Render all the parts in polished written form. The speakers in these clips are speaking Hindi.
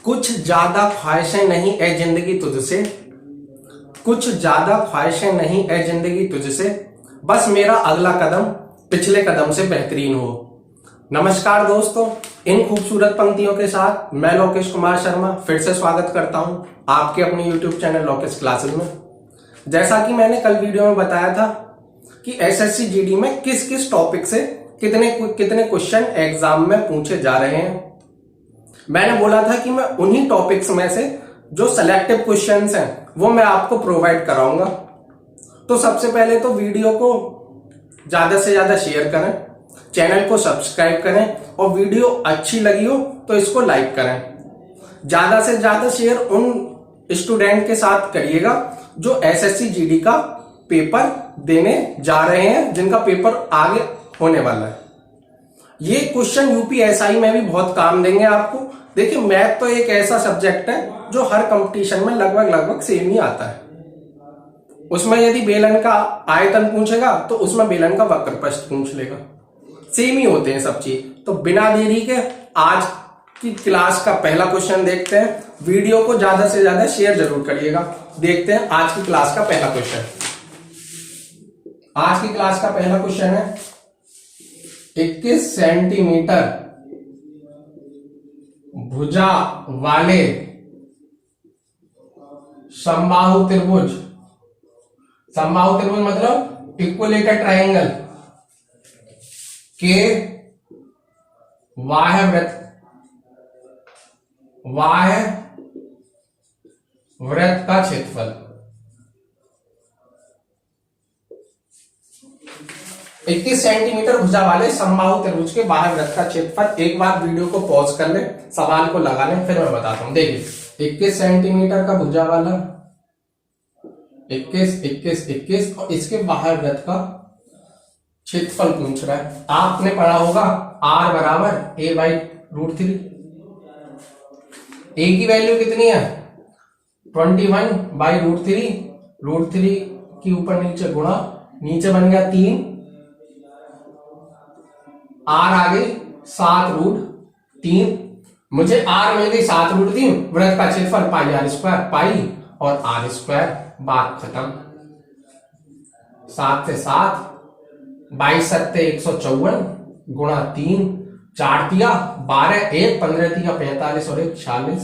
कुछ ज्यादा ख्वाहिशें नहीं ए जिंदगी तुझसे, कुछ ज्यादा ख्वाहिशें नहीं ए जिंदगी तुझसे, बस मेरा अगला कदम पिछले कदम से बेहतरीन हो। नमस्कार दोस्तों, इन खूबसूरत पंक्तियों के साथ मैं लोकेश कुमार शर्मा फिर से स्वागत करता हूं आपके अपने YouTube चैनल लोकेश क्लासेस में। जैसा कि मैंने कल वीडियो में बताया था कि एसएससी जीडी में किस किस टॉपिक से कितने कितने क्वेश्चन एग्जाम में पूछे जा रहे हैं। मैंने बोला था कि मैं उन्हीं टॉपिक्स में से जो सिलेक्टिव क्वेश्चंस हैं वो मैं आपको प्रोवाइड कराऊंगा। तो सबसे पहले तो वीडियो को ज्यादा से ज्यादा शेयर करें, चैनल को सब्सक्राइब करें और वीडियो अच्छी लगी हो तो इसको लाइक करें। ज्यादा से ज्यादा शेयर उन स्टूडेंट के साथ करिएगा जो एसएससी जीडी का पेपर देने जा रहे हैं, जिनका पेपर आगे होने वाला है। ये क्वेश्चन यूपीएसआई में भी बहुत काम देंगे आपको। देखिए, मैथ तो एक ऐसा सब्जेक्ट है जो हर कंपटीशन में लगभग सेम ही आता है। उसमें यदि बेलन का आयतन पूछेगा तो उसमें बेलन का वक्र प्रस्थ पूछ लेगा, सेम ही होते हैं सब चीज। तो बिना देरी के आज की क्लास का पहला क्वेश्चन देखते हैं। वीडियो को ज्यादा से ज्यादा शेयर जरूर करिएगा। देखते हैं आज की क्लास का पहला क्वेश्चन। आज की क्लास का पहला क्वेश्चन है 21 सेंटीमीटर भुजा वाले समबाहु त्रिभुज, समबाहु त्रिभुज मतलब इक्विलेटरल ट्रायंगल के बाह्य वृत्त का क्षेत्रफल। 21 सेंटीमीटर भुजा वाले समबाहु त्रिभुज के बाह्य वृत्त का क्षेत्रफल। एक बार वीडियो को पॉज कर ले, सवाल को लगा ले, फिर मैं बताता हूं। देखिए, 21 सेंटीमीटर का भुजा वाला 21 और इसके बाह्य वृत्त का क्षेत्रफल पूछ रहा है। आपने पढ़ा होगा R बराबर a/√3। a की वैल्यू कितनी है 21/√3। √3 की ऊपर नीचे गुणा, नीचे बन गया 3, R आ गई 7√3। मुझे R मिल गई 7√3। वृत्त का क्षेत्रफल πr² पाई और r²। बात खत्म। 7 से 7, 22 सत्ते 154 गुणा 3, 4 तिया 12, 1 15 तिया 45 और 1 46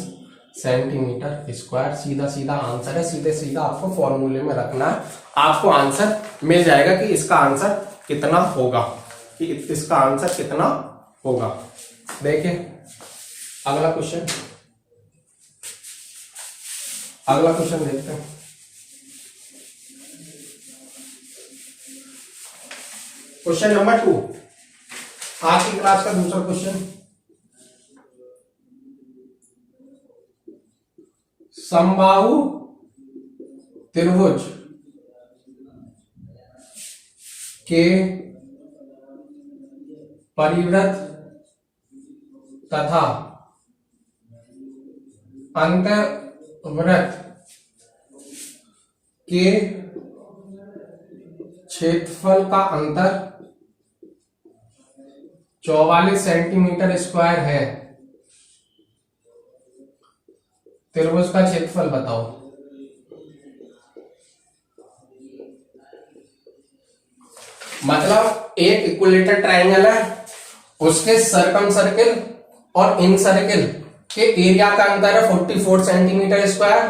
सेंटीमीटर स्क्वायर। सीधा सीधा आंसर है। सीधे सीधा आपको फॉर्मूले में रखना है, आपको आंसर मिल जाएगा कि इसका आंसर कितना होगा, कि इसका आंसर कितना होगा। देखिए अगला क्वेश्चन, अगला क्वेश्चन देखते हैं। क्वेश्चन नंबर 2, आज की क्लास का दूसरा क्वेश्चन। समबाहु त्रिभुज के परिवृत्त तथा अंतर्वृत्त के क्षेत्रफल का अंतर 44 सेंटीमीटर स्क्वायर है। त्रिभुज का क्षेत्रफल बताओ। मतलब एक इक्विलेटरल ट्रायंगल है, उसके सर्कम सर्किल और इन सर्किल के एरिया का अंतर है 44 सेंटीमीटर स्क्वायर।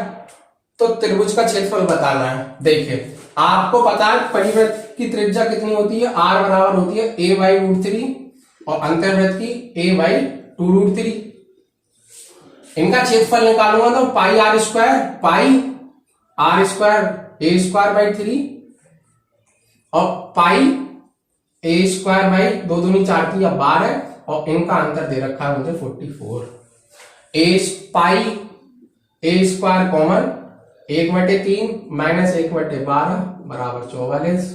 तो त्रिभुज का क्षेत्रफल बताना है। देखिए, आपको पता है परिवृत्त की त्रिज्या कितनी होती है, R बराबर होती है a/√3 और अंतर्वृत्त की a/2√3। इनका क्षेत्रफल निकालूंगा तो πr² a²/3 और πa²/2 दूनी 4 की 12 और इनका अंतर दे रखा है मुझे 44। a² कॉमन 1/3 माइनस 1/12 बराबर 44।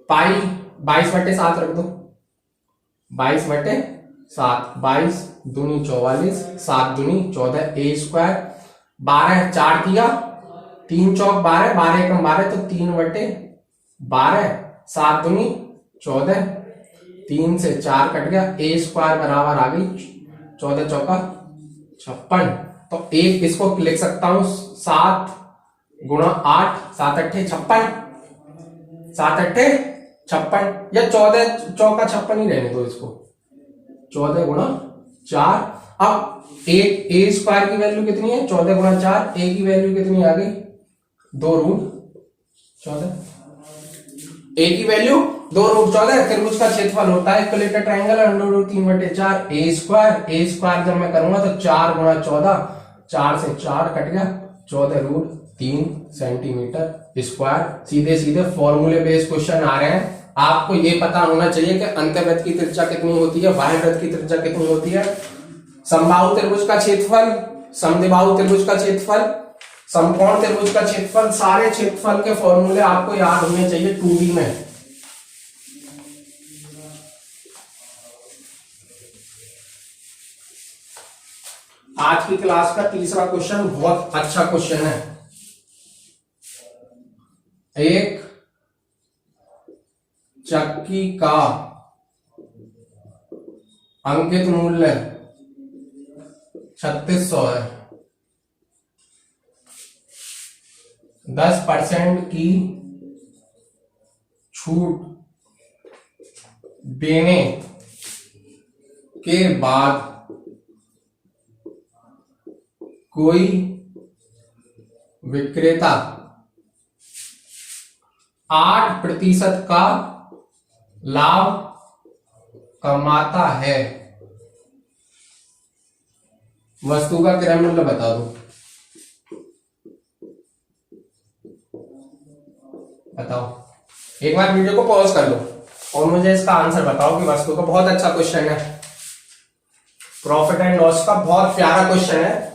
पाई 22/7 रख दो, 22/7, 22 दूनी 44, 7 दूनी 14, a² 12 4 दिया, 3 चौक 12, 12 एकम 12 तो 3/12, 7 दूनी 14, 3 से 4 कट गया, a² बराबर आ गई 14 चौका 56। तो एक इसको लिख सकता हूं 7 गुणा 8, 7 अट्ठे 56, 7 अट्ठे 56, या 14 चौका 56 ही रहने दो इसको, 14 गुणा 4। अब एक ए स्क्वायर की वैल्यू कितनी है, 14 गुणा 4, ए की वैल्यू कितनी आ गई, 2 रूट 14, ए की वैल्यू 2 रूट 14। त्रिभुज का क्षेत्रफल होता है इक्विलेटरल ट्रायंगल √3/4 ए स्क्वायर जब मैं करूंगा तो 4 गुणा 14, 4 से 4 कट गया, 14√3 सेंटीमीटर स्क्वायर। सीधे सीधे फॉर्मूले बेस्ड क्वेश्चन आ रहे हैं। आपको ये पता होना चाहिए कि अंतर्वृत्त की त्रिज्या कितनी होती है, बाह्यवृत्त की त्रिज्या कितनी होती है, समबाहु त्रिभुज का क्षेत्रफल, समद्विबाहु त्रिभुज का क्षेत्रफल, समकोण त्रिभुज का क्षेत्रफल, सारे क्षेत्रफल के फॉर्मूले आपको याद होने चाहिए 2D में। आज की क्लास का तीसरा क्वेश्चन बहुत अच्छा क्वेश्चन है। एक चक्की का अंकित मूल्य 3600 है। 10% की छूट देने के बाद कोई विक्रेता 8% का लाभ कमाता है। वस्तु का क्रय मूल्य बता दो, बताओ। एक बार वीडियो को पॉज कर लो और मुझे इसका आंसर बताओ कि वस्तु का, बहुत अच्छा क्वेश्चन है, प्रॉफिट एंड लॉस का बहुत प्यारा क्वेश्चन है।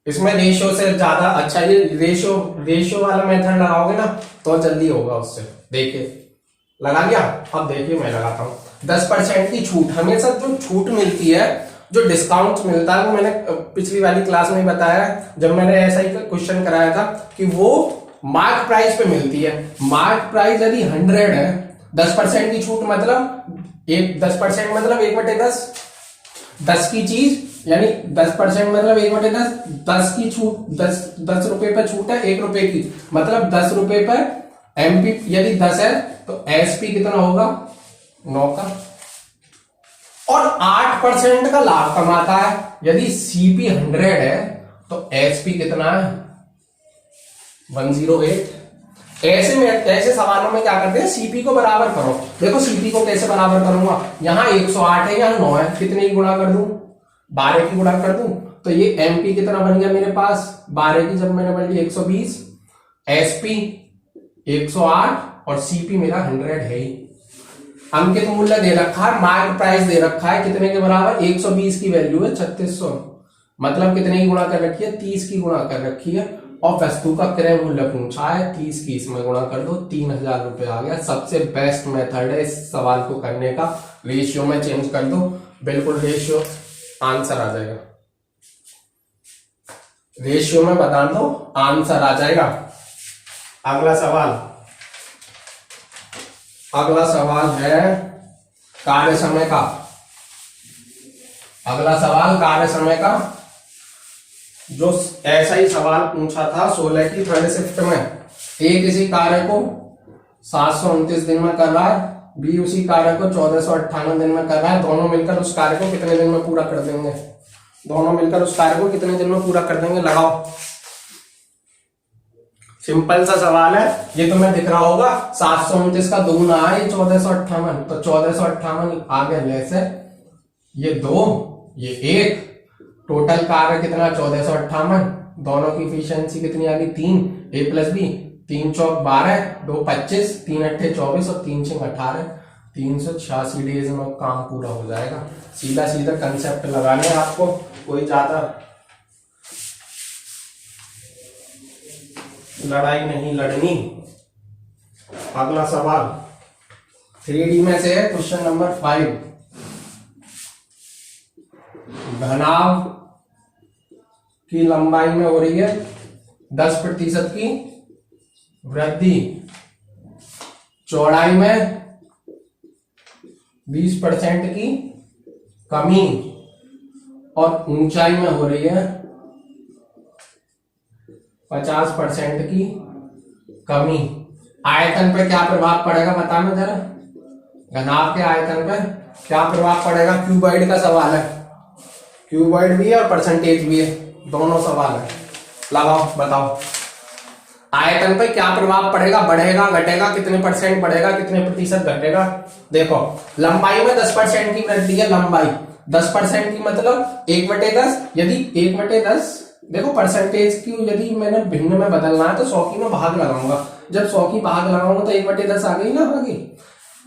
इसमें रेशियो से ज्यादा अच्छा, ये रेशियो वाला मेथड लगाओगे ना तो जल्दी होगा उससे। देखिए लगा लिया, अब देखिए मैं लगाता हूं। 10% की छूट, हमेशा जो छूट मिलती है, जो डिस्काउंट मिलता है, वो मैंने पिछली वाली क्लास में बताया जब मैंने ऐसा ही क्वेश्चन कराया था कि वो मार्क प्राइस पे मिलती है। मार्क प्राइस यदि 100 है, 10% की छूट मतलब 10% मतलब 1/10, 10 की चीज यानी 10% मतलब 1/10, 10 की छूट, 10 रुपए पर छूट है 1 रुपए की, मतलब 10 रुपए पर एमपी यदि 10 है तो एसपी कितना होगा, 9 का। और 8% का लाभ कमाता है, यदि सीपी 100 है तो एसपी कितना है, 108। ऐसे सवालों में क्या करते हैं, सीपी को बराबर करो। देखो सीपी को कैसे बराबर करूंगा, यहां 108 है, यहां 9 है, कितने की गुणा कर दूं, 12 की गुणा कर दूं, तो ये एमपी कितना बन गया मेरे पास, 12 की जब मैंने बढ़ ली 120, एसपी 108 और सीपी मेरा 100 है ही। अंकित मूल्य दे रखा है, मार्क प्राइस दे रखा है कितने के बराबर, 120 की वैल्यू है 3600, मतलब कितने की गुणा कर रखी है, 30 की गुणा कर रखी है। और वस्तु का क्रय मूल्य पूछा है, 30 की इसमें गुणा कर दो, 3000 रुपए आ गया। सबसे बेस्ट मेथड है इस सवाल को करने का, रेशियो में चेंज कर दो, बिल्कुल रेशियो आंसर आ जाएगा, रेशियो में बता दो आंसर आ जाएगा। अगला सवाल है कार्य समय का। अगला सवाल कार्य समय का, जो ऐसा ही सवाल पूछा था 16 की 3rd शिफ्ट में। ए किसी कार्य को 729 दिन में कर रहा है, बी उसी कार्य को 1458 दिन में कर रहा है, दोनों मिलकर उस कार्य को कितने दिन में पूरा कर देंगे, दोनों मिलकर उस कार्य को कितने दिन में पूरा कर देंगे, लगाओ। सिंपल सा सवाल है, ये तुम्हें दिख रहा होगा, 729 का 2 गुना है 1458, तो 1458 आ गया लेसे, ये 2 ये 1, टोटल कार्य कितना 1458, दोनों की एफिशिएंसी कितनी आ गई 3, a प्लस बी, 3 चौक 12, 2 25, 3 अट्ठे 24 और 3 6 18, 386 डेज में काम पूरा हो जाएगा। सीधा सीधा कंसेप्ट लगाने आपको, कोई ज्यादा लड़ाई नहीं लड़नी। अगला सवाल 3D में से है, क्वेश्चन नंबर 5। घनाभ की लंबाई में हो रही है 10% की वृद्धि, चौड़ाई में 20% की कमी और ऊंचाई में हो रही है 50% की कमी। आयतन पे क्या प्रभाव पड़ेगा बताना जरा, घनाभ के आयतन पे क्या प्रभाव पड़ेगा। क्यूबॉइड का सवाल है, क्यूबॉइड भी है और परसेंटेज भी है, दोनों सवाल है। लगाओ बताओ, आयतन पे क्या प्रभाव पड़ेगा, बढ़ेगा घटेगा, कितने परसेंट बढ़ेगा, कितने प्रतिशत घटेगा। देखो लंबाई में 10% की वृद्धि है, लंबाई 10% की मतलब 1/10। यदि 1/10 देखो परसेंटेज की यदि मैंने भिन्न में बदलना है तो 100 की में भाग लगाऊंगा। जब 100 की भाग लगाऊंगा तो 1/10 आ गई ना आगे।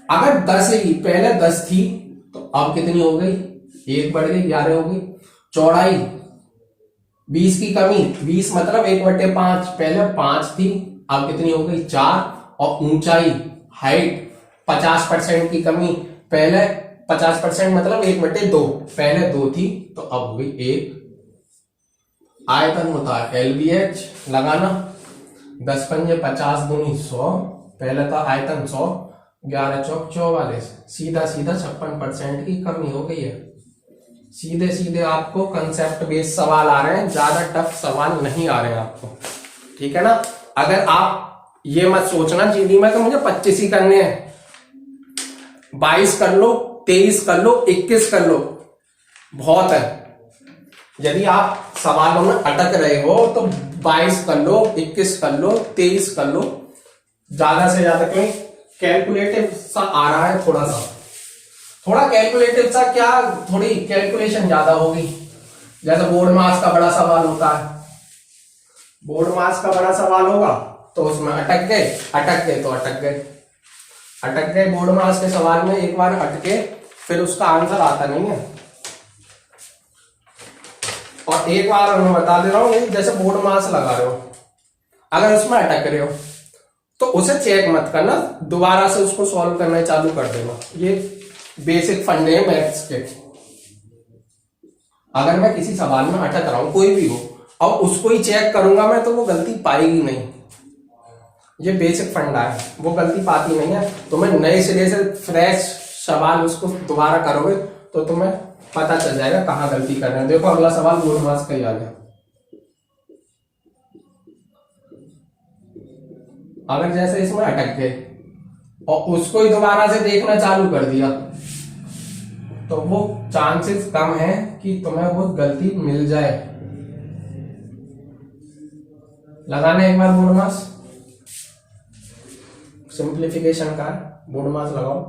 अगर 10 ही पहले 10 थी तो अब कितनी हो गई, 1 बढ़ गई, 11 हो गई। चौड़ाई 20 की कमी, 20 मतलब 1/5, पहले 5 थी अब कितनी हो गई 4। और ऊंचाई हाइट 50% की कमी, पहले 50% मतलब 1/2, पहले 2 थी तो अब हो गई 1। आयतन होता है LBH, लगाना 10 पंजे 50 दूनी 100, पहले था आयतन 100, 11 चौक 44, सीधा सीधा 56% की कमी हो गई है। सीधे सीधे आपको कंसेप्ट बेस्ड सवाल आ रहे हैं, ज्यादा टफ सवाल नहीं आ रहे हैं आपको, ठीक है ना। अगर आप ये मत सोचना जीडी में तो मुझे 25 ही करने हैं, 22 कर लो, 23 कर लो, 21 कर लो, बहुत है। यदि आप सवालों में अटक रहे हो तो 22 कर लो, 21 कर लो, 23 कर लो, ज्यादा से ज्यादा। क्यों कैलकुलेटिव सा आ रहा है, थोड़ा कैलकुलेटिव सा, क्या थोड़ी कैलकुलेशन ज्यादा होगी। जैसे बोर्ड मास का बड़ा सवाल होता है, बोर्ड मास का बड़ा सवाल होगा तो उसमें अटक गए तो अटक गए। बोर्ड मास के सवाल में एक बार अटके फिर उसका आंसर आता नहीं है। और एक बार मैं बता दे रहा हूं, जैसे बोर्ड मास लगा रहे हो, अगर उसमें अटक रहे हो तो उसे चेक मत करना, दोबारा से उसको सॉल्व करना चालू कर देना। ये बेसिक फंडे है मैथ्स के। अगर मैं किसी सवाल में अटक रहा हूं, कोई भी हो, और उसको ही चेक करूंगा मैं, तो वो गलती पाएगी नहीं। ये बेसिक फंडा है, वो गलती पाती नहीं है। तुम्हें नए सिरे से फ्रेश सवाल उसको दोबारा करोगे तो तुम्हें पता चल जाएगा कहां गलती कर रहे हैं। देखो अगला सवाल बोर्ड मास का ही आ गया। अगर जैसे इसमें अटक गए और उसको ही दोबारा से देखना चालू कर दिया तो वो चांसेस कम है कि तुम्हें वो गलती मिल जाए। लगाना एक बार बोर्ड मास, सिंप्लीफिकेशन का बोर्ड मास लगाओ,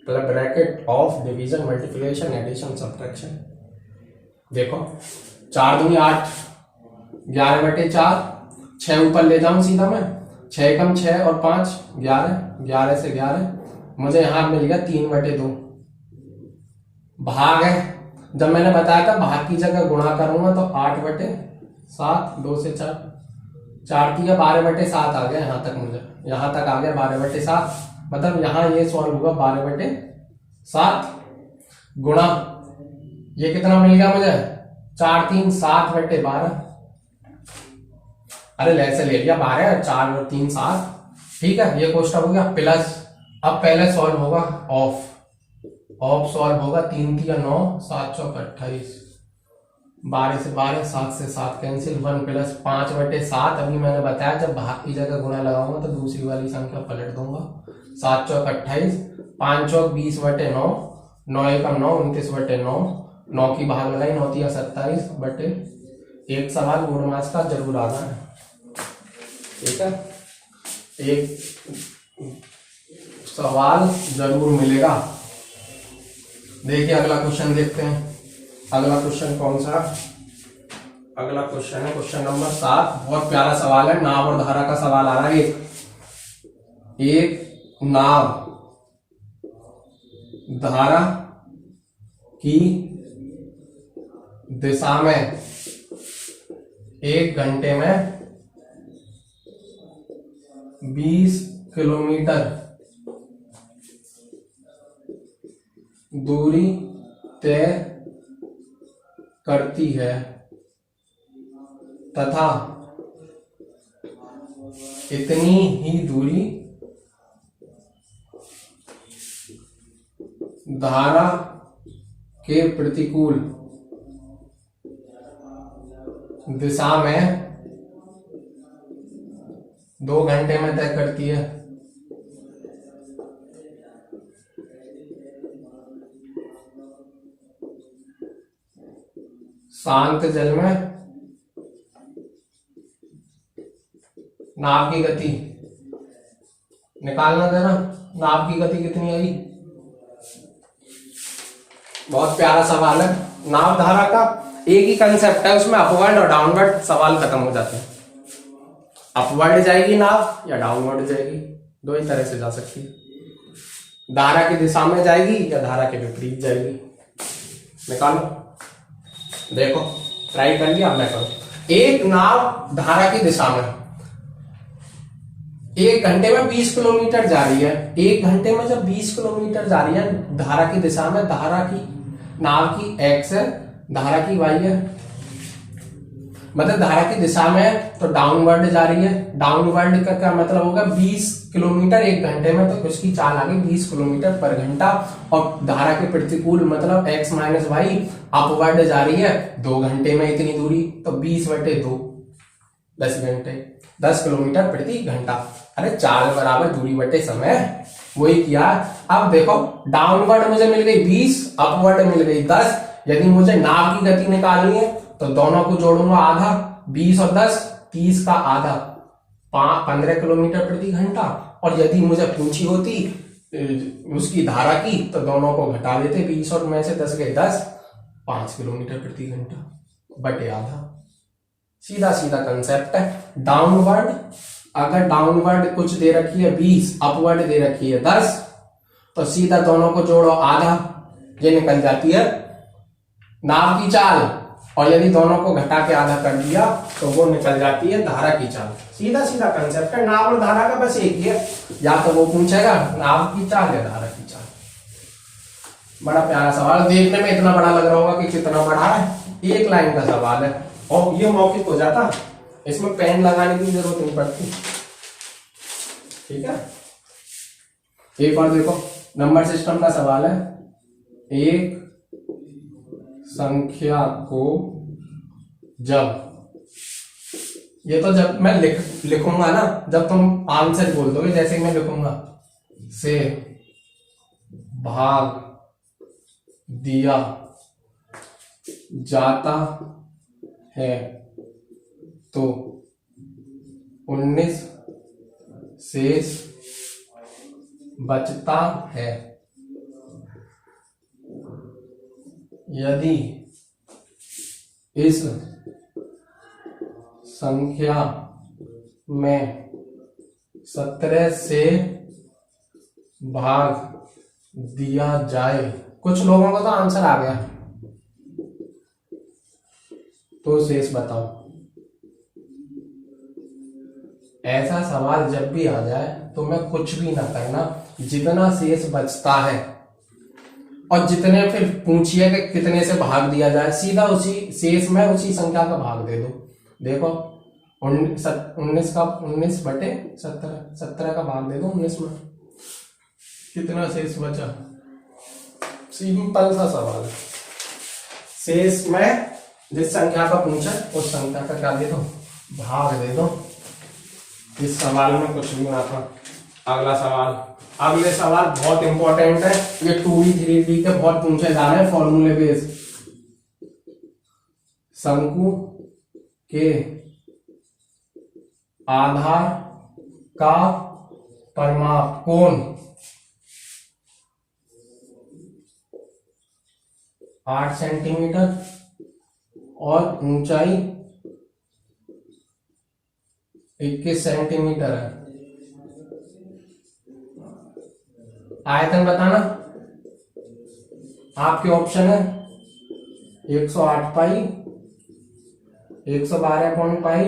मतलब bracket of division multiplication addition subtraction. देखो 4 दूनी 8, 11/4, 6 ऊपर ले जाऊं सीधा मैं, 6 कम 6 और 5 11, 11 से 11 मुझे यहां मिल गया 3/2। भाग है, जब मैंने बताया था भाग की जगह गुणा करूंगा तो 8/7, 2 से 4, 4 की 12/7 आ गया। यहां तक मुझे, यहां तक आ गया 12/7, मतलब यहां ये सॉल्व हुआ 12/7 गुणा ये कितना मिल गया मुझे 4 3 7/12। अरे ऐसे ले लिया 12, 4 और 3 7, ठीक है। ये क्वेश्चन हो गया प्लस। अब पहले सॉल्व होगा ऑफ सॉल्व होगा, 3 3 9, 7 चौक 28, 12 से 12, 7 से 7 कैंसिल, 1 प्लस 5/7। अभी मैंने बताया जब भाग की जगह गुणा लगाऊंगा तो दूसरी वाली संख्या पलट दूंगा। 7 चौक 28, 5 चौक 20/9, 9 एकम 9, 29/9, 9 की भाग लगाई, 9 तिया 27/। एक सवाल बोर्ड मास का जरूर आना है, ठीक है, एक सवाल जरूर मिलेगा। देखिए अगला क्वेश्चन देखते हैं। अगला क्वेश्चन कौन सा, अगला क्वेश्चन है क्वेश्चन नंबर 7। बहुत प्यारा सवाल है, नाव और धारा का सवाल आ रहा है। एक नाव धारा की दिशा में 1 घंटे में 20 किलोमीटर दूरी तय करती है तथा इतनी ही दूरी धारा के प्रतिकूल दिशा में 2 घंटे में तय करती है। शांत जल में नाव की गति निकालना जरा, नाव की गति कितनी आई। बहुत प्यारा सवाल है। नाव धारा का एक ही कंसेप्ट है, उसमें अपवर्ड और डाउनवर्ड, सवाल खत्म हो जाते हैं। अपवर्ड जाएगी नाव या डाउनवर्ड जाएगी, दो ही तरह से जा सकती है। धारा की दिशा में जाएगी या धारा के विपरीत जाएगी, निकालो। देखो ट्राई कर लिया, मैं करूं। एक नाव धारा की दिशा में 1 घंटे में 20 किलोमीटर जा रही है। 1 घंटे में जब 20 किलोमीटर जा रही है धारा की दिशा में, धारा की नाव की x है, धारा की y है, मतलब धारा की दिशा में तो डाउनवर्ड जा रही है। डाउनवर्ड का क्या मतलब होगा, 20 किलोमीटर 1 घंटे में, तो उसकी चाल आ गई 20 किलोमीटर पर घंटा। और धारा के प्रतिकूल मतलब x माइनस वाई अपवर्ड जा रही है 2 घंटे में इतनी दूरी, तो 20/2 10 घंटे, 10 किलोमीटर प्रति घंटा। अरे चाल बराबर दूरी बटे समय, वही किया। अब देखो डाउनवर्ड मुझे मिल गई 20, अपवर्ड मिल गई 10। यदि मुझे नाव की गति निकालनी है तो दोनों को जोड़ूंगा आधा, 20 और 10 30 का आधा 15 किलोमीटर प्रति घंटा। और यदि मुझे पूछी होती उसकी धारा की तो दोनों को घटा देते, 20 और में से 10 गए 10, 5 किलोमीटर प्रति घंटा बटे आधा। सीधा सीधा कंसेप्ट है। डाउनवर्ड, अगर डाउनवर्ड कुछ दे रखी है 20, अपवर्ड दे रखी है 10, तो सीधा दोनों को जोड़ो आधा, ये निकल जाती है नाव की चाल। और यदि दोनों को घटा के आधा कर दिया तो वो निकल जाती है धारा की चाल। सीधा सीधा कंसेप्ट है। नाव और धारा का बस एक ही है, या तो वो पूछेगा नाव की चाल या धारा की चाल। बड़ा प्यारा सवाल, देखने में इतना बड़ा लग रहा होगा कि कितना बड़ा है, 1 लाइन का सवाल है और ये मौखिक हो जाता, इसमें पेन लगाने की जरूरत नहीं पड़ती। ठीक है, एक और देखो, नंबर सिस्टम का सवाल है। एक संख्या को जब, ये तो जब मैं लिखूंगा ना, जब तुम आंसर बोल दोगे, जैसे मैं लिखूंगा से भाग दिया जाता है तो 19 शेष बचता है। यदि इस संख्या में 17 से भाग दिया जाए, कुछ लोगों का तो आंसर आ गया, तो शेष बताओ। ऐसा सवाल जब भी आ जाए तो मैं कुछ भी ना करना, जितना शेष बचता है और जितने फिर पूछिए कि कितने से भाग दिया जाए, सीधा उसी शेष में उसी संख्या का भाग दे दो। देखो 19/17 का भाग दे दो 19 में, कितना शेष बचा। सिंपल सा सवाल है। शेष में जिस संख्या का पूछा उस संख्या का क्या दे दो, भाग दे दो। इस सवाल में कुछ भी ना था। अगला सवाल, अगले सवाल बहुत इंपॉर्टेंट है, ये 2D 3D के बहुत पूछे जा रहे हैं फॉर्मूले बेस। शंकु के आधार का परिमाप कोण 8 सेंटीमीटर और ऊंचाई 21 सेंटीमीटर है। आयतन बताना, आपके ऑप्शन है 108 पाई, 112 पॉइंट पाई,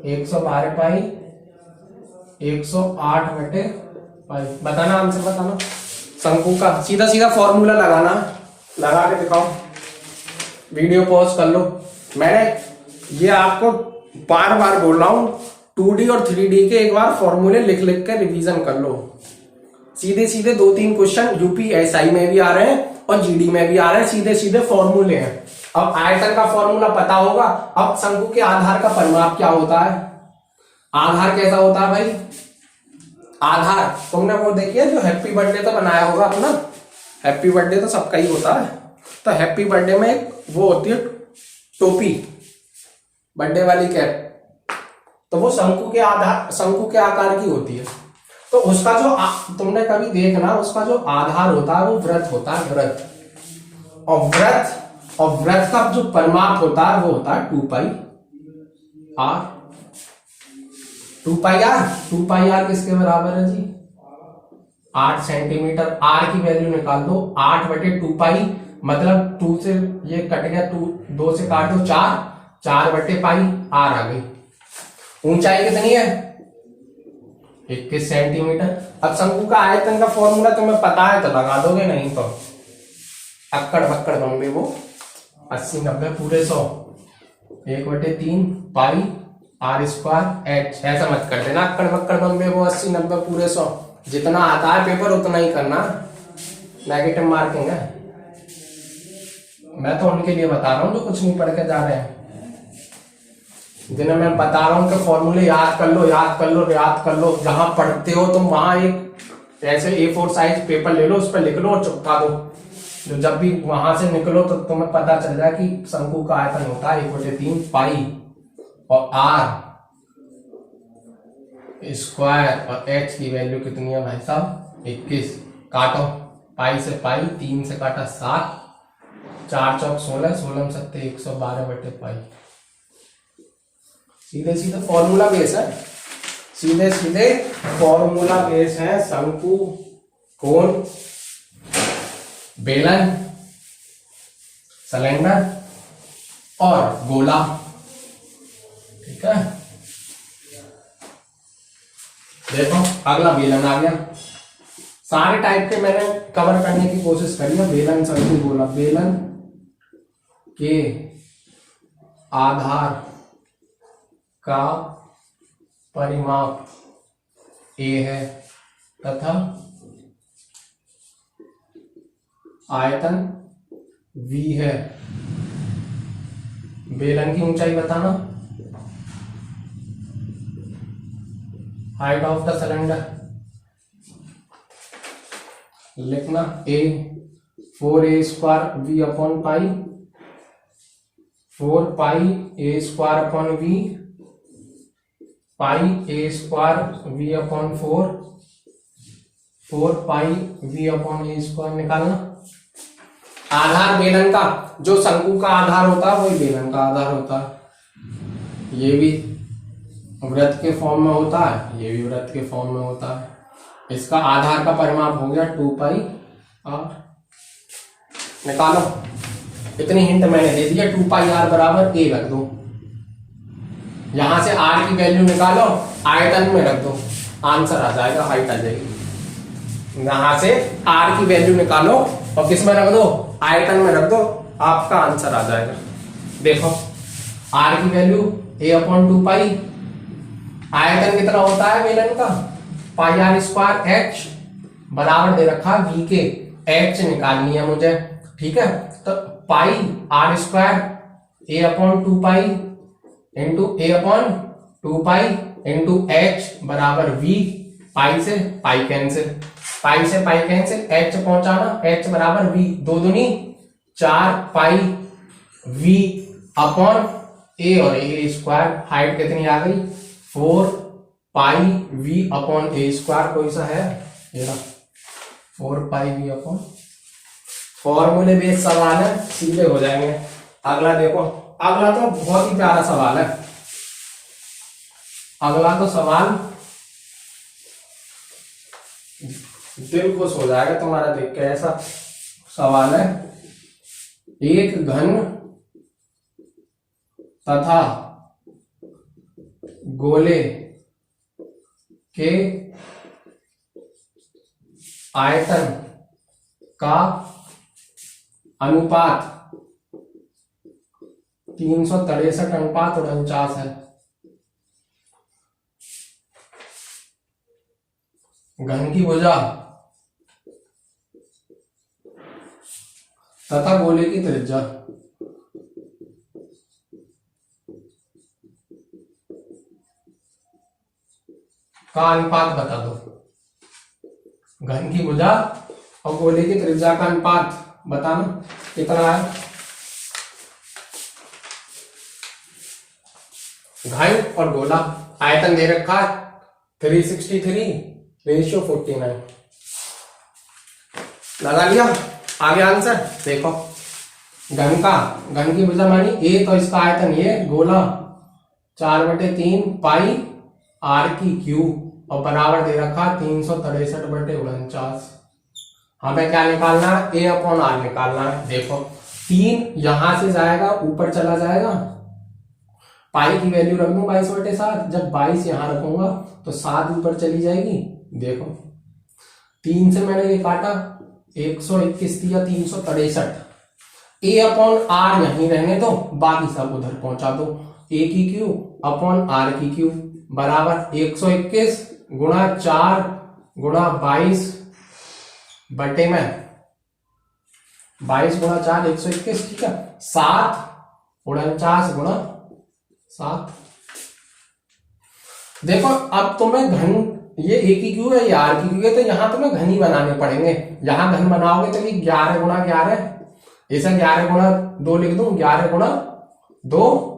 112 पाई, 108/पाई। बताना, आंसर बताना। शंकु का सीधा सीधा फॉर्मूला लगाना, लगा के दिखाओ। वीडियो पॉज कर लो। मैंने ये आपको बार बार बोल रहा हूं, 2D और 3D के एक बार फॉर्मूले लिख लिख कर रिवीजन कर लो। सीधे सीधे 2-3 क्वेश्चन यूपीएसआई में भी आ रहे हैं और जीडी में भी आ रहे हैं, सीधे सीधे फॉर्मूले हैं। अब आयतन का फॉर्मूला पता होगा। अब शंकु के आधार का परिमाप क्या होता है? आधार कैसा होता है भाई? आधार तुमने वो देखिए जो हैप्पी बर्थडे तो बनाया होगा अपना, हैप्पी बर्थडे तो सबका ही होता है। तो हैप्पी बर्थडे में एक वो होती है टोपी, बर्थडे वाली कैप, तो वो शंकु के आकार की होती है। तो उसका जो तुमने कभी देखना, उसका जो आधार होता है वो वृत्त होता है, वृत्त। और वृत्त का जो परिमाप होता है वो होता है 2 पाई आर। 2 पाई आर किसके बराबर है जी? 8 सेंटीमीटर। आर की वैल्यू निकाल दो, 8/2 पाई, मतलब 2 से ये कट गया, 2 से काट दो 4/पाई आर आ गई। ऊंचाई कितनी है? 21 सेंटीमीटर। अब शंकु का आयतन का फॉर्मूला तुम्हें पता है तो लगा दोगे, नहीं तो अक्कड़ बक्कड़ बम्बे वो 80 90 पूरे 100 1/3 पाई आर स्क्वायर एच। ऐसा मत कर देना अक्कड़ बक्कड़ बम्बे वो 80 90 पूरे 100। जितना आता है पेपर उतना ही करना, नेगेटिव मार्किंग है। मैं तो उनके लिए बता रहा हूँ जो कुछ नहीं पढ़ के जा रहे हैं, जिन्हें मैं बता रहा हूँ कि फॉर्मूले याद कर लो, याद कर लो, याद कर लो। जहां पढ़ते हो तुम वहां एक ऐसे A4 साइज पेपर ले लो, उस पर लिख लो और चिपका दो। जो जब भी वहां से निकलो तो तुम्हें पता चल जाए कि शंकु का आयतन होता है 1/3 पाई और आर स्क्वायर, और एच की वैल्यू कितनी है भाई साहब? 21। काटो, पाई से पाई, 3 से काटा 7, 4 चौक 16, 16 7 112/पाई। सीधे सीधे फॉर्मूला बेस है, सीधे सीधे फॉर्मूला बेस है। शंकु, कोण, बेलन, सिलेंडर और गोला, ठीक है। देखो अगला बेलन आ गया। सारे टाइप के मैंने कवर करने की कोशिश करी है, बेलन, शंकु, गोला। बेलन के आधार का परिमाप A है तथा आयतन V है। बेलन की ऊंचाई बताना, हाइट ऑफ द सिलेंडर लिखना, A 4A² V/पाई, 4 pi A²/V, pi A² V/4, 4 pi V/A² निकालना। आधार बेलन का, जो शंकु का आधार होता है वही बेलन का आधार होता है। ये भी वृत्त के फॉर्म में होता है, ये भी वृत्त के फॉर्म में होता है। इसका आधार का परिमाप हो गया 2 पाई आर। निकालो, इतनी हिंट मैंने दे दिया। 2 पाई आर बराबर A रख दो, यहां से आर की वैल्यू निकालो, आयतन में रख दो, आंसर आ जाएगा, हाइट आ जाएगी। यहां से आर की वैल्यू निकालो और किस में रख दो? आयतन में रख दो, आपका आंसर आ जाएगा। देखो आर की वैल्यू A/2 पाई, आयतन कितना होता है बेलन का? पाई आर स्क्वायर एच, बराबर दे रखा V के, एच निकालनी है मुझे, ठीक है। तो pi r square A/2 pi into A/2 pi into H बराबर V। पाई से पाई कैंसिल, पाई से पाई कैंसिल, एच पहुंचाना, एच बराबर V, 2 दूनी 4 पाई V/A और A²। हाइट कितनी आ गई? 4 पाई V/A²। कोई सा है ये रहा, 4 पाई V/। फॉर्मूले बेस्ड सवाल है, सीधे हो जाएंगे। अगला देखो, अगला तो बहुत ही प्यारा सवाल है। अगला तो सवाल दिल खुश हो जाएगा तुम्हारा देख के। ऐसा सवाल है, एक घन तथा गोले के आयतन का अनुपात 363:49 है। घन की भुजा तथा गोले की त्रिज्या का अनुपात बता दो। घन की भुजा और गोले की त्रिज्या का अनुपात बताना कितना है। घन और गोला, आयतन दे रखा है 363:49। लगा लिया। आगे आंसर देखो, घन की भुजा मानी ए, तो इसका आयतन ये गोला 4/3 पाई आर की क्यूब और बराबर दे रखा 363/49। हमें क्या निकालना है, ए अपॉन आर निकालना है। देखो 3 यहां से जाएगा ऊपर चला जाएगा, पाई की वैल्यू रख दूं 22/7। जब 22 यहां रखूंगा तो 7 ऊपर चली जाएगी। देखो 3 से मैंने ये काटा 121 दिया 363। ए अपॉन आर यहीं रहने दो, बाकी सब उधर पहुंचा दो। ए की क्यूब अपॉन आर की क्यूब बराबर 121 गुणा 4 गुणा 22 बटे में 22 गुणा 4 121, ठीक है। 7 49 गुणा 7। देखो अब तुम्हें घन, ये ए की क्यू है, ये आर की क्यू है, तो यहां तुम्हें घन ही बनाने पड़ेंगे। यहां घन बनाओगे तो ये 11 गुणा 11, ऐसा 11 गुणा 2 लिख दूं, 11 गुणा 2,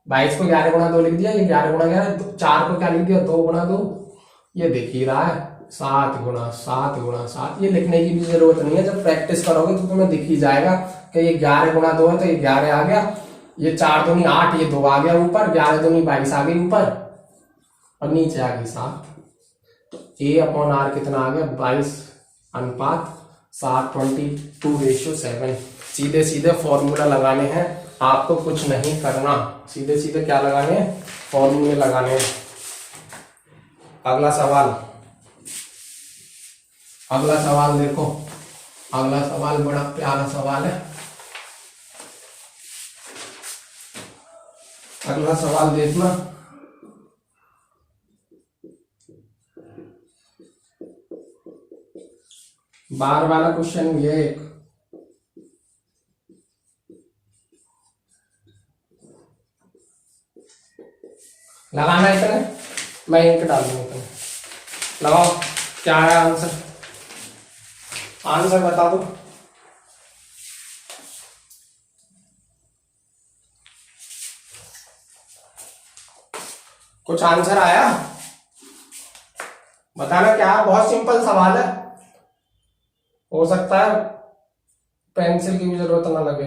22 को 11 गुणा 2 लिख दिया, ये 11 गुणा 11, 4 को क्या लिख दिया 2 गुणा 2, ये देख ही रहा है 7 गुणा 7 गुणा 7। ये लिखने की भी जरूरत नहीं है, जब प्रैक्टिस करोगे तो तुम्हें दिख ही जाएगा कि ये 11 गुणा 2 है तो ये 11 आ गया, ये 4 दूनी 8, ये 2 आ गया ऊपर, 11 दूनी 22 आ गई ऊपर और नीचे आ गई 7। तो ए अपॉन आर कितना आ गया 22 अनुपात 7:22:7। सीधे सीधे फॉर्मूला लगाने हैं, आपको कुछ नहीं करना, सीधे सीधे क्या लगाने हैं, फॉर्मूले लगाने हैं। अगला सवाल देखो, अगला सवाल बड़ा प्यारा सवाल है। अगला सवाल देखना, बार वाला क्वेश्चन ये एक लगाना है, इतने मैं इंक डाल दूंगा, इतने लगाओ। क्या है आंसर, आंसर बता दो। कुछ आंसर आया बताना क्या है। बहुत सिंपल सवाल है, हो सकता है पेंसिल की भी जरूरत ना लगे,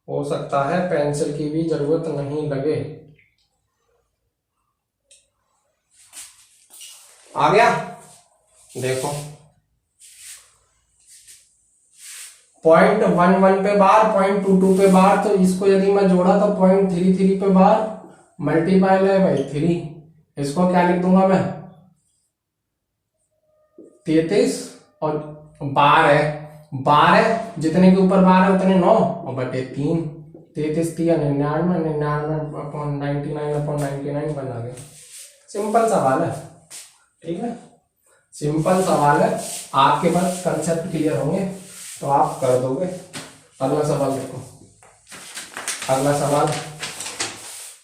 हो सकता है पेंसिल की भी जरूरत नहीं लगे। आ गया, देखो 0.11 पे बार, 0.22 पे बार, तो इसको यदि मैं जोड़ा तो 0.33 पे बार मल्टीपाई है भाई 3, इसको क्या लिख दूंगा मैं 33, और बार है जितने के ऊपर बार है उतने 9 और बटे 3, 33 99 99/99 बना गया। सिंपल सवाल है, ठीक है, सिंपल सवाल है, आपके पास कंसेप्ट क्लियर होंगे तो आप कर दोगे। अगला सवाल देखो,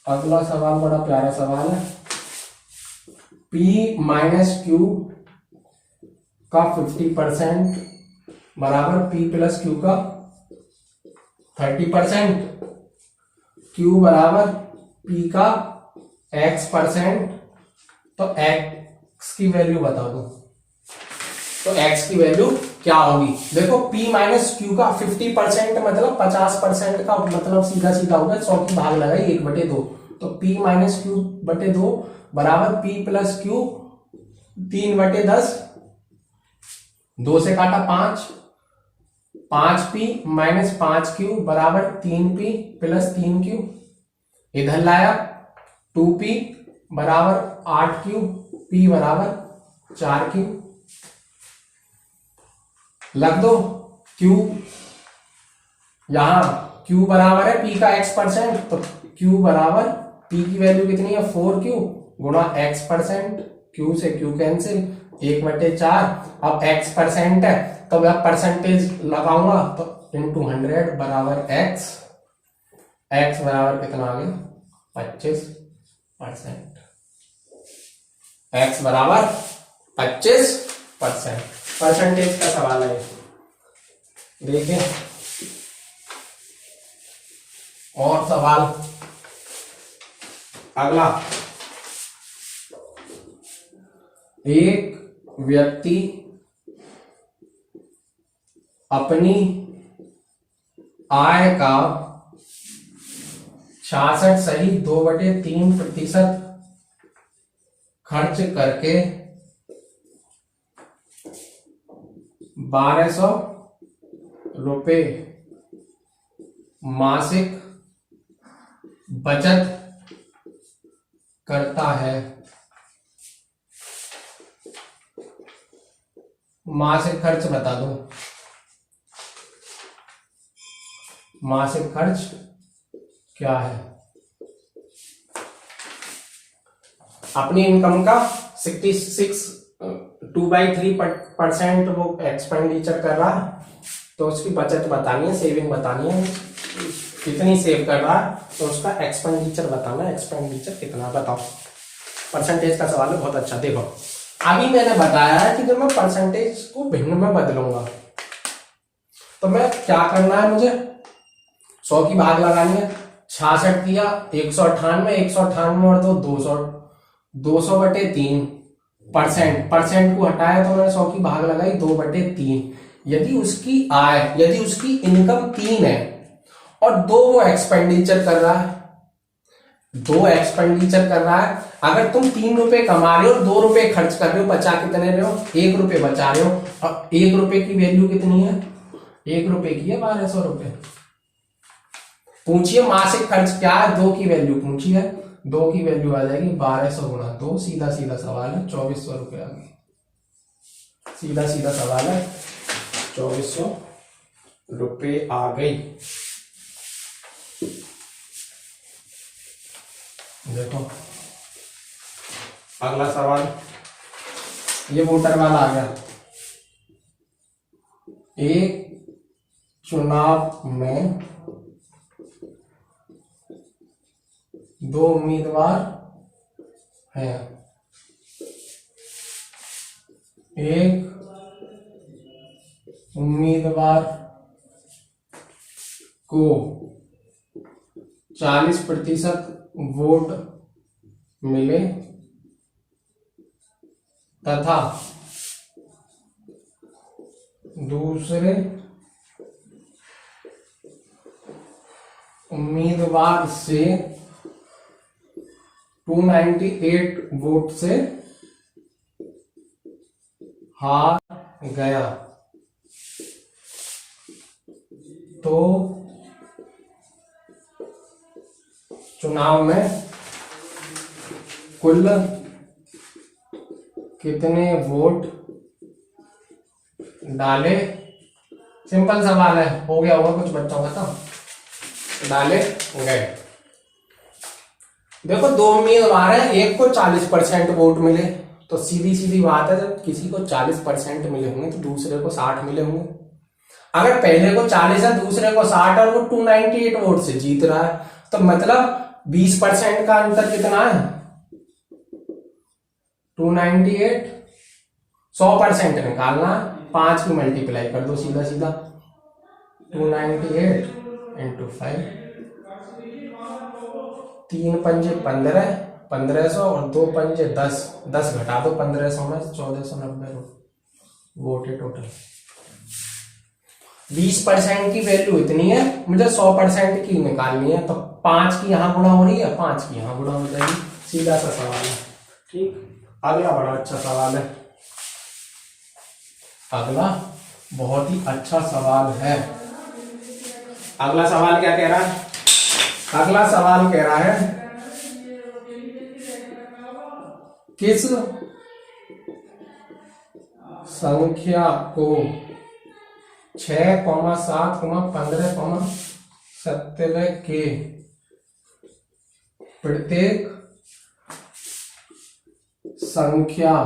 अगला सवाल बड़ा प्यारा सवाल है। P माइनस क्यू का 50% बराबर P प्लस क्यू का 30%, Q बराबर P का X%, तो X की वैल्यू बता दो। तो X की वैल्यू क्या होगी, देखो P माइनस क्यू का 50% मतलब 50% का मतलब सीधा सीधा होगा 100 की भाग लगाई 1/2, तो P माइनस क्यू बटे 2 बराबर P प्लस क्यू 3/10, 2 से काटा 5, 5P माइनस 5Q बराबर 3P प्लस 3Q, इधर लाया 2P बराबर 8Q, P बराबर 4Q, लग दो Q, यहां Q बराबर है P का X%, तो Q बराबर P की वैल्यू कितनी है 4Q गुणा X%, Q से Q कैंसिल 1/4, अब X% है तो मैं परसेंटेज लगाऊंगा तो इंटू 100 बराबर X बराबर कितना आ गया 25, x बराबर 25%। परसेंटेज का सवाल है। देखिए और सवाल अगला, एक व्यक्ति अपनी आय का 66.2/3% खर्च करके 1200 रुपये मासिक बचत करता है। मासिक खर्च बता दो, मासिक खर्च क्या है? अपनी इनकम का 2/3% वो एक्सपेंडिचर कर रहा है, तो उसकी बचत बतानी है, सेविंग बतानी है, कितनी सेव कर रहा है, तो उसका एक्सपेंडिचर बताना है, एक्सपेंडिचर कितना बताओ। परसेंटेज का सवाल है, बहुत अच्छा। देखो अभी मैंने बताया है कि जब मैं परसेंटेज को भिन्न में बदलूंगा तो मैं क्या करना है, मुझे 100 की भाग लगानी है। 66 किया 198, 198 और 200, 200/3%। परसेंट को हटाया तो मैंने 100 की भाग लगाई 2/3। यदि उसकी आय, यदि उसकी इनकम 3 है और 2 वो एक्सपेंडिचर कर रहा है, 2 एक्सपेंडिचर कर रहा है, अगर तुम 3 रुपए कमा रहे हो और 2 रुपए खर्च कर रहे हो, बचा कितने रहे हो? 1 रुपए बचा रहे हो। और 1 रुपए की वैल्यू कितनी है? 1 रुपए की है 1200 रुपए। पूछिए मासिक खर्च क्या है, 2 की वैल्यू पूछिए, 2 की वैल्यू आ जाएगी 1200 गुणा 2। सीधा सीधा सवाल है, 2400 रुपए आ गए। सीधा सीधा सवाल है, 2400 रुपए आ गई। देखो अगला सवाल, ये वोटर वाला आ गया। एक चुनाव में 2 उम्मीदवार हैं। एक उम्मीदवार को 40% वोट मिले तथा दूसरे उम्मीदवार से 298 वोट से हार गया, तो चुनाव में कुल कितने वोट डाले? सिंपल सवाल है, हो गया होगा कुछ बच्चों का, तो डाले गए। देखो 2 उम्मीदवार है, एक को 40% वोट मिले, तो सीधी सीधी बात है, जब किसी को 40% मिले होंगे तो दूसरे को 60 मिले होंगे। अगर पहले को 40 है, दूसरे को 60 और वो 298 वोट से जीत रहा है, तो मतलब 20% का अंतर कितना है? 298, 100% निकालना, 5 की मल्टीप्लाई कर दो सीधा सीधा, 298 इंटू 5, 3 पंजे 15, 1500 और 2 पंजे 10, 10 घटा दो 1500 में, 1490 वोट है टोटल। 20% की वैल्यू इतनी है, मुझे 100% की निकालनी है, तो 5 की यहां गुणा हो रही है, 5 की यहां गुणा हो जाएगी। सीधा सा सवाल है, ठीक। अगला बड़ा अच्छा सवाल है, अगला बहुत ही अच्छा सवाल है। अगला सवाल क्या कह रहा है? अगला सवाल कह रहा है किस संख्या को 6, 7, 15, 17 के प्रत्येक संख्या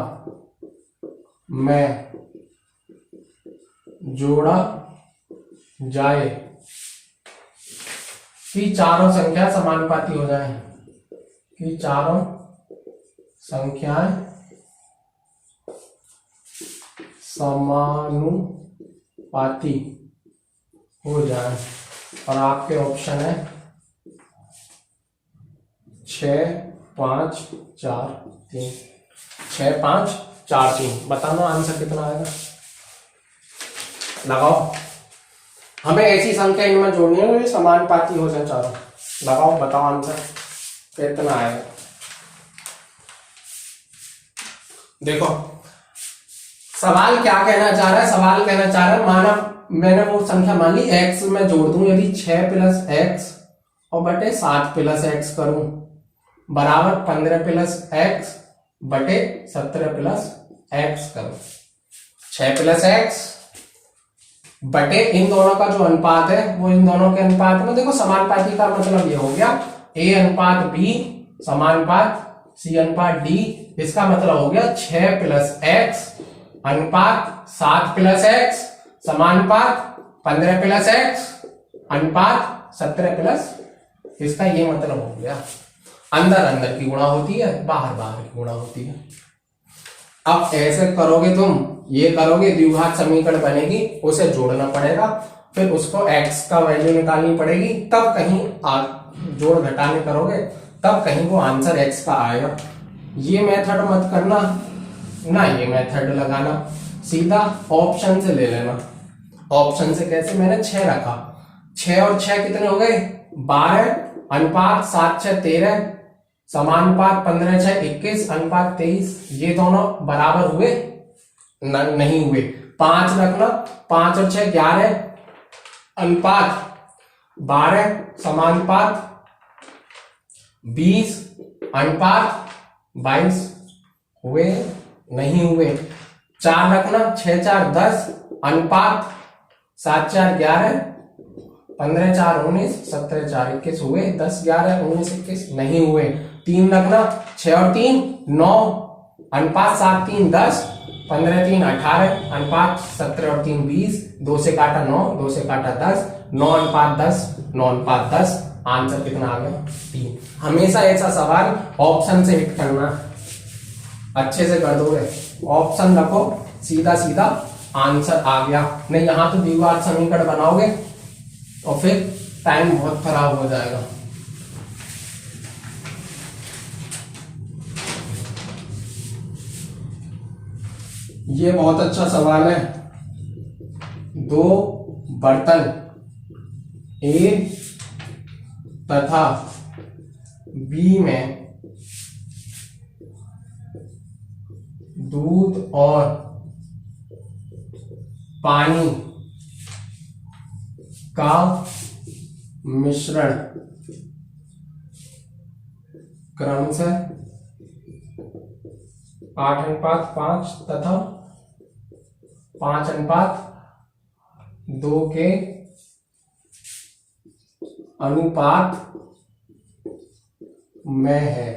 में जोड़ा जाए कि चारों संख्या समानुपाती हो जाए। कि चारों संख्याएं समानुपाती हो जाए। और आपके ऑप्शन है 6 5 4 3। 6 5 4 3। बताना आंसर कितना आएगा, लगाओ। हमें ऐसी संख्या इनमें जोड़नी है जो ये समानुपाती हो जाए चारों। लगाओ, बताओ आंसर कितना आएगा। देखो सवाल क्या कहना चाह रहा है, सवाल कहना चाह रहा है माना मैंने वो संख्या मान ली x में जोड़ दूं, यदि 6 प्लस एक्स और बटे 7 प्लस एक्स करूं बराबर 15 प्लस एक्स बटे 17 प्लस एक्स करूं। 6 प्लस एक्स बटे इन दोनों का जो अनुपात है वो इन दोनों के अनुपात में, देखो समानुपाती का मतलब ये हो गया a अनुपात b समानुपात c अनुपात d। इसका मतलब हो गया 6 प्लस एक्स अनुपात 7 प्लस एक्स समानुपात 15 प्लस एक्स अनुपात 17 प्लस। इसका ये मतलब हो गया। अंदर अंदर की गुणा होती है, बाहर बाहर की गुणा होती है। अब ऐसे करोगे तुम, ये करोगे द्विघात समीकरण बनेगी, उसे जोड़ना पड़ेगा, फिर उसको x का वैल्यू निकालनी पड़ेगी, तब कहीं जोड़ घटाने करोगे तब कहीं वो आंसर x का आएगा। ये मेथड मत करना ना, ये मेथड लगाना, सीधा ऑप्शन से ले लेना। ऑप्शन से कैसे, मैंने 6 रखा, 6 और 6 कितने हो गए 12 अनुपात 7 6 13 समानुपात 15 6 21 अनुपात 23। ये दोनों बराबर हुए नहीं हुए। 5 रखना, 5 और 6 11 अनुपात 12 समानुपात 20 अनुपात 22 हुए नहीं हुए। 4 रखना, 6 4 10 अनुपात 7 4 11 15 4 19 17 4 21 हुए। 10 11 19 21 नहीं हुए। 3 रखना, 6 और 3 9 अनुपात 7 3 10 15 3 18 अनुपात 17 और 3 20। 2 से काटा 9, 2 से काटा 10, 9 अनुपात 10 9 अनुपात 10। आंसर कितना आ गया 3। हमेशा ऐसा सवाल ऑप्शन से हिट करना, अच्छे से कर दोगे। ऑप्शन रखो, सीधा सीधा आंसर आ गया। नहीं यहां तो द्विघात समीकरण बनाओगे और फिर टाइम बहुत खराब हो जाएगा। ये बहुत अच्छा सवाल है। 2 बर्तन ए तथा बी में दूध और पानी का मिश्रण क्रमशः 8 अनुपात 5 तथा 5 अनुपात 2 के अनुपात में है,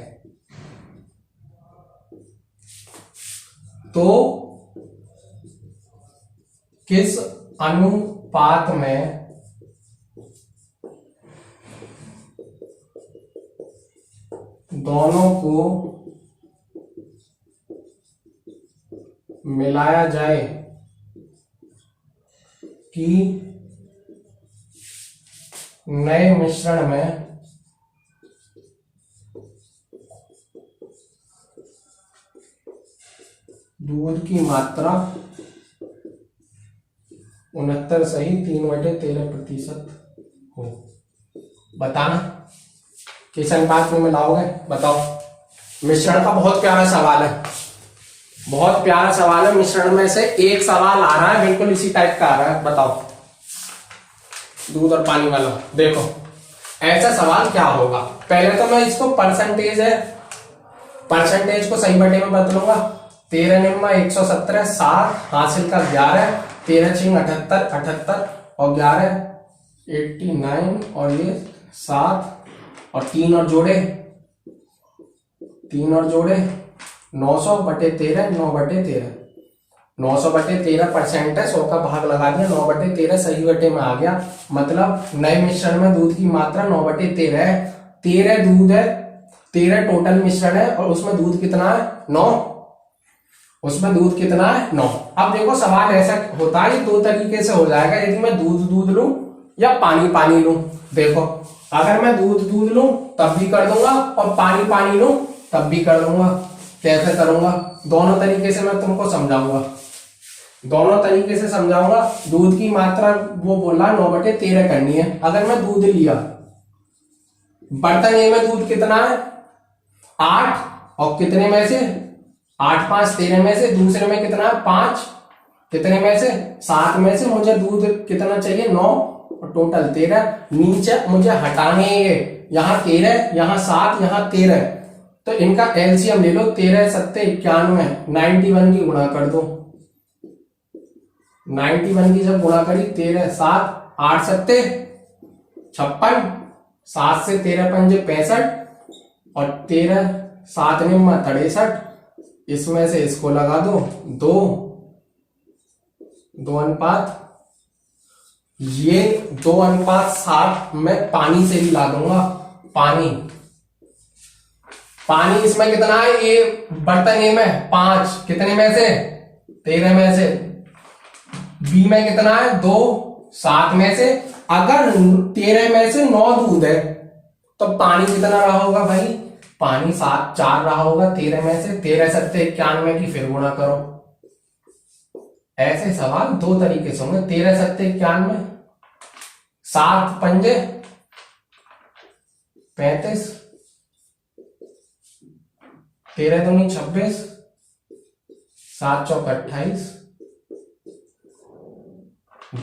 तो किस अनुपात में दोनों को मिलाया जाए कि नए मिश्रण में दूध की मात्रा 69 सही 3/13% हो। बताना किस अनुपात में मिलाओगे, बताओ। मिश्रण का बहुत प्यारा सवाल है, बहुत प्यारा सवाल है। मिश्रण में से एक सवाल आ रहा है बिल्कुल इसी टाइप का आ रहा है, बताओ। दूध और पानी वाला देखो ऐसा सवाल क्या होगा। पहले तो मैं इसको परसेंटेज है, परसेंटेज को सही बटे में बदलूंगा। 13 निम्मा 117 7 हासिल का 11 13 6 78 78 और 11 89 और ये 7 और 3 और जोड़े 900 बटे 13 9/13 900 बटे 13% है, 100 का भाग लगा दिया, 9/13 सही बटे में आ गया। मतलब नए मिश्रण में दूध की मात्रा 9/13 है। 13 दूध है 13 टोटल मिश्रण है और उसमें दूध कितना है 9, उसमें दूध कितना है 9। अब देखो सवाल ऐसा होता है, दो तरीके से हो जाएगा, यदि मैं दूध लूं या पानी लूं। देखो अगर मैं दूध लूं तब भी कर दूंगा और पानी लूं तब भी कर दूंगा। कैसे करूंगा? दोनों तरीके से मैं तुमको समझाऊंगा, दोनों तरीके से समझाऊंगा। दूध की मात्रा वो बोला 9/13 करनी है। अगर मैं दूध लिया, बर्तन ए में दूध कितना है 8, और कितने में से 8 5 13 में से दूसरे में कितना है 5, कितने में से 7 में से मुझे दूध कितना चाहिए 9 और टोटल 13। नीचे मुझे हटाने ये, यहाँ 13 यहाँ 7 यहाँ 13, तो इनका एलसीएम ले लो। 13 7 91, 91 की गुणा कर दो। 91 की जब गुणा करी 13 7 8 7 56, 7 से 13 पंजे 65 और 13 7 निम्मा 63। इसमें से इसको लगा दो 2 अनुपात, ये 2:7 मैं पानी से भी ला दूंगा। पानी इसमें कितना है, ये बर्तन ए में 5, कितने में से 13 में से, बी में कितना है 2 7 में से। अगर 13 में से 9 दूध है तो पानी कितना रहा होगा भाई, पानी 4 रहा होगा 13 में से। 13 7 91 की फिर गुणा करो। ऐसे सवाल दो तरीके से होंगे। 13 7 91, 7 पंजे 35, 13 दूनी 26, 7 चौक 28,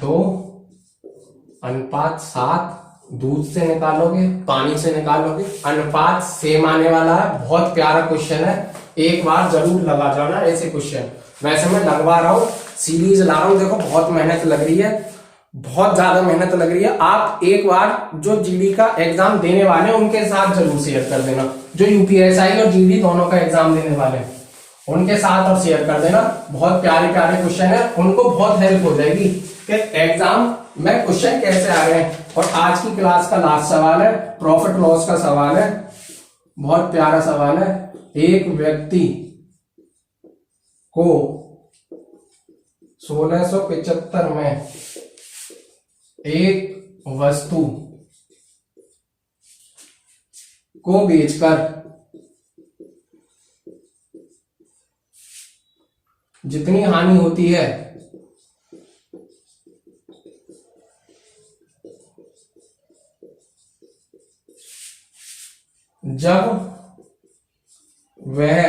2:7 दूध से निकालोगे पानी से निकालोगे, अनुपात सेम आने वाला है। बहुत प्यारा क्वेश्चन है, एक बार जरूर लगा जाना ऐसे क्वेश्चन। वैसे मैं लगवा रहा हूं, सीरीज ला रहा हूं, देखो बहुत मेहनत लग रही है, बहुत ज्यादा मेहनत लग रही है। आप एक बार जो जीडी का एग्जाम देने वाले हैं उनके साथ जरूर शेयर कर देना, जो यूपीएसआई और जीडी दोनों का एग्जाम देने वाले हैं उनके साथ और शेयर कर देना। बहुत प्यारे प्यारे क्वेश्चन है, उनको बहुत हेल्प हो जाएगी कि एग्जाम में क्वेश्चन कैसे आ रहे हैं। और आज की क्लास का लास्ट सवाल है, प्रॉफिट लॉस का सवाल है, बहुत प्यारा सवाल है। एक व्यक्ति को 1675 में एक वस्तु को बेचकर जितनी हानि होती है जब वह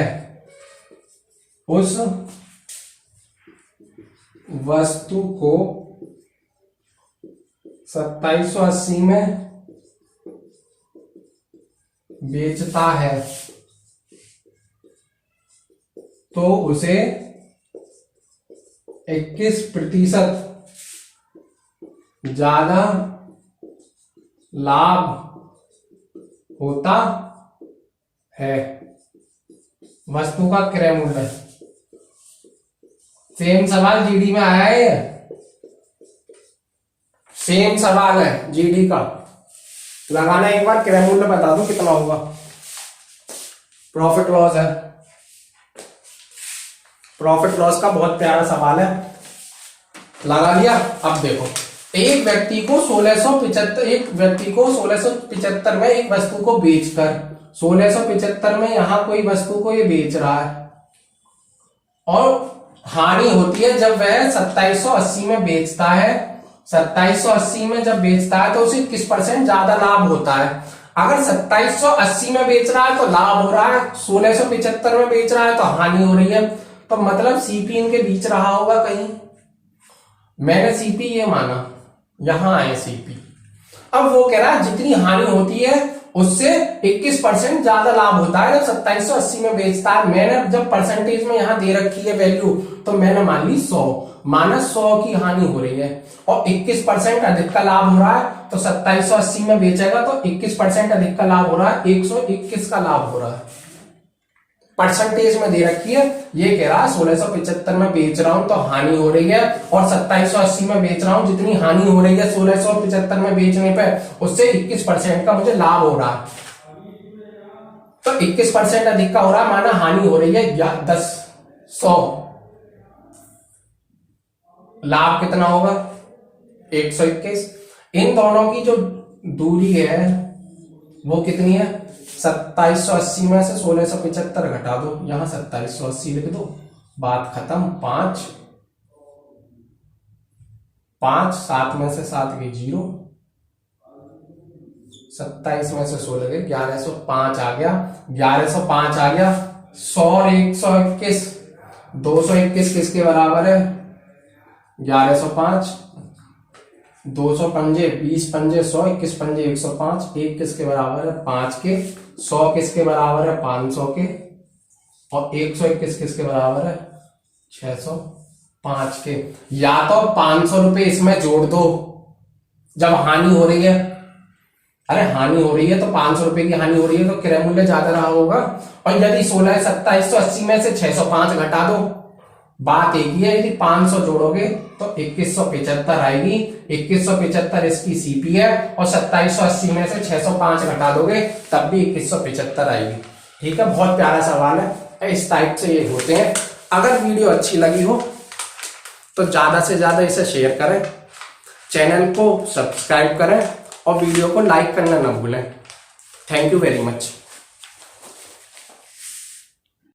उस वस्तु को 2780 में बेचता है तो उसे 21% ज्यादा लाभ होता है। वस्तु का क्रय मूल्य। सेम सवाल जीडी में आया है, सेम सवाल है जीडी का। लगाना एक बार, क्रय मूल्य बता दो कितना होगा। प्रॉफिट लॉस है, प्रॉफिट लॉस का बहुत प्यारा सवाल है, लगा लिया। अब देखो, एक व्यक्ति को 1675 में एक वस्तु को बेचकर, 1675 में यहां कोई वस्तु को ये बेच रहा है और हानि होती है जब वह 2780 में बेचता है। 2780 में जब बेचता है तो उसे 21% ज्यादा लाभ होता है। अगर 2780 में बेच रहा है तो लाभ हो रहा है, 1675 में बेच रहा है तो हानि हो रही है। तो मतलब सीपी इनके बीच रहा होगा कहीं। मैंने सीपी ये माना, यहां आए सीपी। अब वो कह रहा है जितनी हानि होती है उससे 21% ज्यादा लाभ होता है जब 2780 में बेचता है। मैंने जब परसेंटेज में यहां दे रखी है वैल्यू, तो मैंने मान ली 100, माना 100 की हानि हो रही है और 21% अधिक का लाभ हो रहा है। तो 2780 में बेचेगा तो 21% अधिक का लाभ हो रहा है, 121 का लाभ हो रहा है। परसेंटेज में दे रखी है, ये कह रहा है 1675 में बेच रहा हूं तो हानि हो रही है और 2780 में बेच रहा हूं, जितनी हानि हो रही है 1675 में बेचने पे उससे 21% का मुझे लाभ हो रहा है। तो 21% अधिक का हो रहा है, माना हानि हो रही है 100। लाभ कितना होगा 121। इन दोनों की जो दूरी है वो कितनी है 2780 में से 1675 घटा दो, यहां 2780 लिख दो, बात खत्म। 5 5 7 में से 7 गई 0, 27 में से 16 गई 1105 आ गया, 1105 आ गया। 100 और 121 221 किसके बराबर है 1105। 200 पंजे 20 पंजे 100, 21 पंजे 105, 1 किसके बराबर है 5 के, 100 किसके बराबर है 500 के, और 121 किसके बराबर है 605 के। या तो 500 रुपए इसमें जोड़ दो जब हानि हो रही है, अरे हानि हो रही है तो 500 रुपए की हानि हो रही है तो क्रय मूल्य ज्यादा रहा होगा। और यदि 2780 में से 605 घटा दो, बात एक ही है, यदि 500 जोड़ोगे तो 2175 आएगी। 2175 इसकी सीपी है, और 2780 में से 605 घटा दोगे तब भी 2175 आएगी। ठीक है, बहुत प्यारा सवाल है, इस टाइप से ये होते हैं। अगर वीडियो अच्छी लगी हो तो ज्यादा से ज्यादा इसे शेयर करें, चैनल को सब्सक्राइब करें और वीडियो को लाइक करना ना भूलें। Thank you very much.